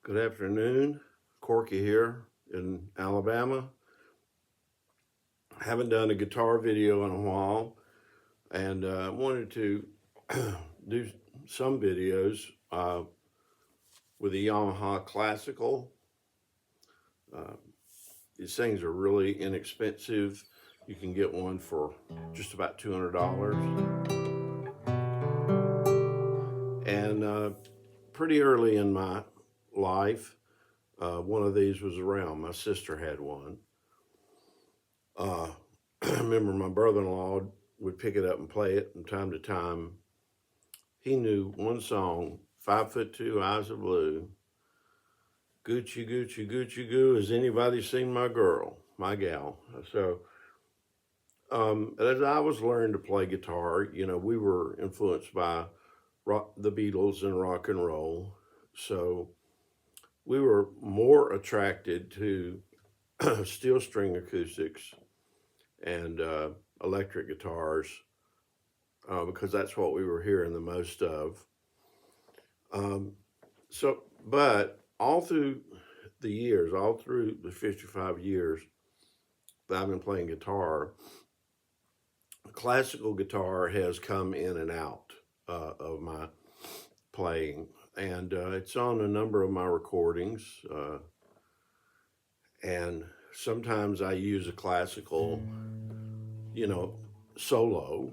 Good afternoon. Corky here in Alabama. Haven't done a guitar video in a while, and wanted to do some videos with a Yamaha Classical. Uh, these things are really inexpensive. You can get one for just about $200. And pretty early in my life, one of these was around. My sister had one. I remember my brother-in-law would pick it up and play it from time to time. He knew one song, 5'2", Eyes of Blue, Gucci, Gucci, Gucci Goo, has anybody seen my girl, my gal? So as I was learning to play guitar, we were influenced by the Beatles and rock and roll. So we were more attracted to steel string acoustics and electric guitars because that's what we were hearing the most of. But all through the years, all through the 55 years that I've been playing guitar, classical guitar has come in and out of my playing, and it's on a number of my recordings. And sometimes I use a classical, solo,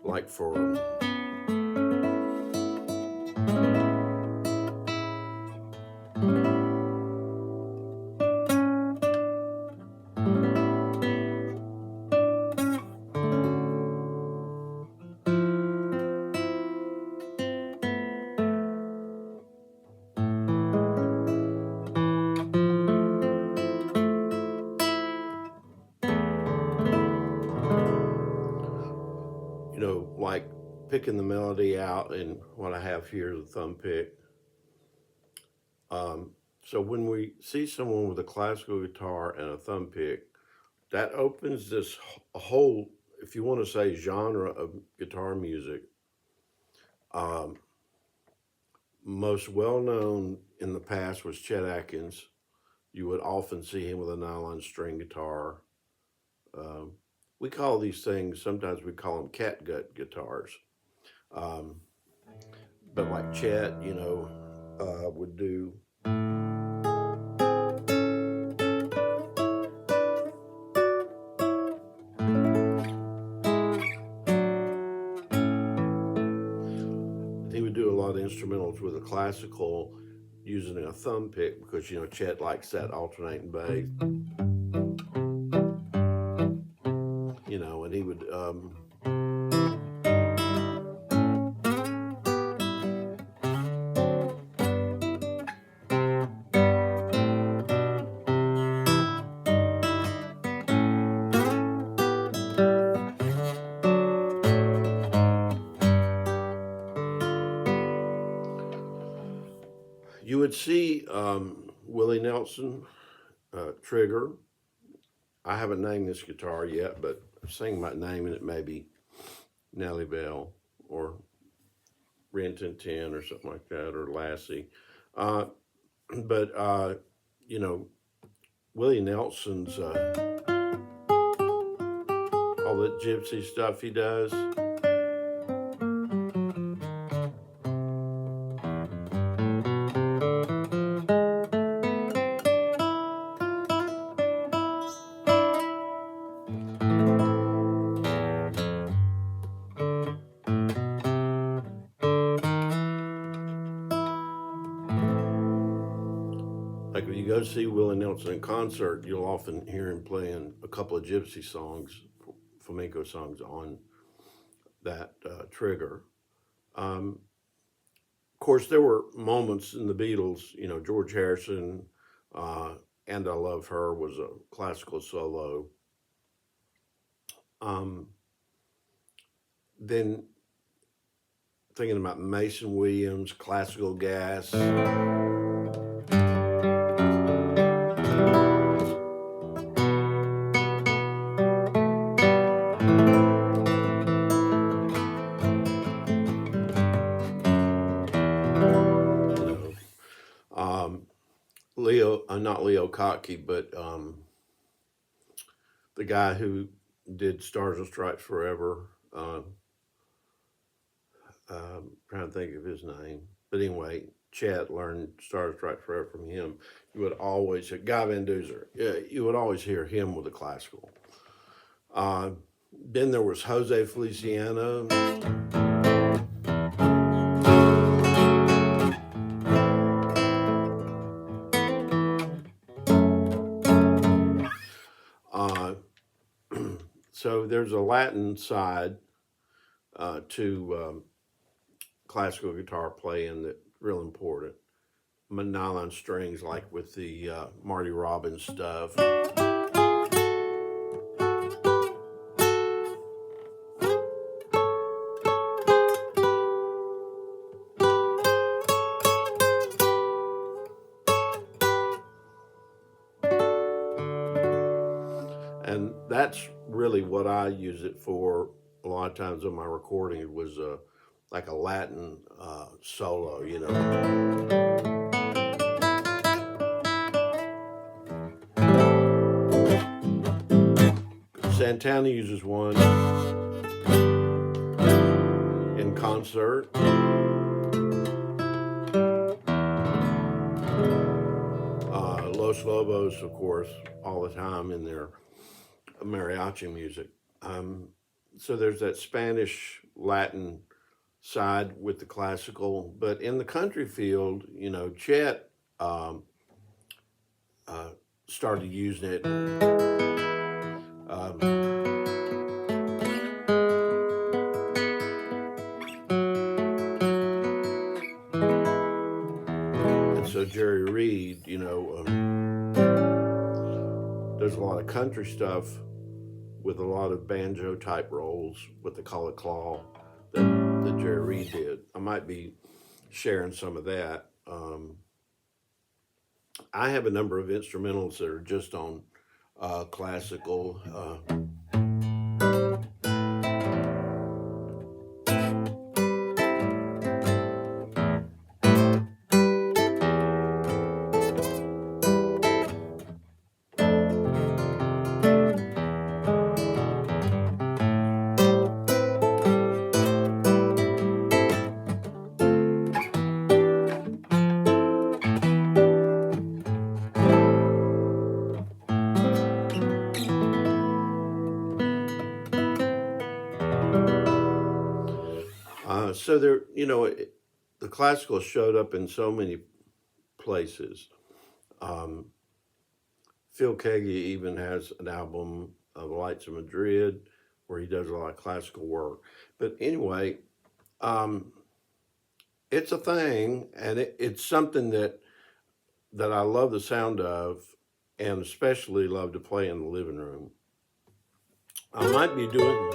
like for like picking the melody out, and what I have here is a thumb pick. So when we see someone with a classical guitar and a thumb pick, that opens this whole, if you want to say, genre of guitar music. Most well-known in the past was Chet Atkins. You would often see him with a nylon string guitar. We call these things, sometimes we call them catgut guitars. But like Chet, would do. He would do a lot of instrumentals with a classical using a thumb pick because, Chet likes that alternating bass. And he would you would see Willie Nelson, Trigger. I haven't named this guitar yet, but I'm thinking about naming it maybe Nellie Bell or Rin Tin Tin or something like that, or Lassie. But Willie Nelson's all that gypsy stuff he does. Like when you go see Willie Nelson in concert, you'll often hear him playing a couple of gypsy songs, flamenco songs on that Trigger. Of course, there were moments in the Beatles, George Harrison, And I Love Her was a classical solo. Then thinking about Mason Williams, classical gas. not Leo Kottke, but the guy who did Stars and Stripes Forever. Trying to think of his name, but anyway, Chet learned Stars and Stripes Forever from him. You would always Guy Van Duzer. Yeah, you would always hear him with a classical. Then there was Jose Feliciano. So there's a Latin side to classical guitar playing that's real important. Nylon strings, like with the Marty Robbins stuff. And that's really what I use it for a lot of times on my recording. It was like a Latin solo, you know. Santana uses one in concert. Los Lobos, of course, all the time in their mariachi music. So there's that Spanish Latin side with the classical, but in the country field, you know, Chet started using it. And so Jerry Reed, you know, there's a lot of country stuff with a lot of banjo type rolls with the collar claw that Jerry Reed did. I might be sharing some of that. I have a number of instrumentals that are just on classical. So there, you know, the classical showed up in so many places. Phil Keaggy even has an album, The Lights of Madrid, where he does a lot of classical work. But anyway, it's a thing, and it's something that I love the sound of, and especially love to play in the living room. I might be doing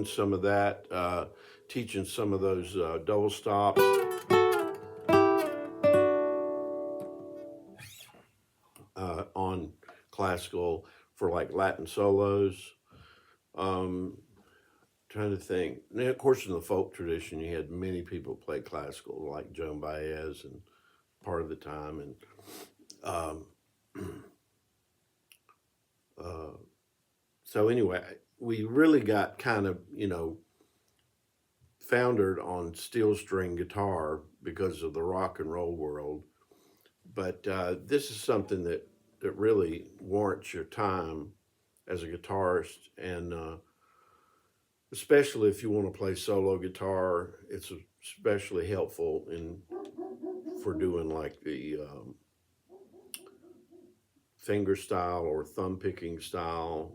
some of that, teaching some of those double stops. On classical for like Latin solos. Trying to think. And of course, in the folk tradition, you had many people play classical, like Joan Baez, and part of the time. And so anyway, we really got kind of, you know, foundered on steel string guitar because of the rock and roll world. But this is something that really warrants your time as a guitarist, and especially if you want to play solo guitar, it's especially helpful for doing like the finger style or thumb picking style.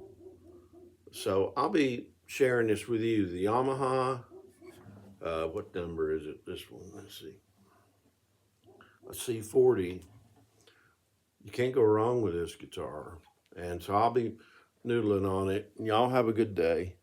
So I'll be sharing this with you. The Yamaha, what number is it? This one, let's see. A C40. You can't go wrong with this guitar. And so I'll be noodling on it. Y'all have a good day.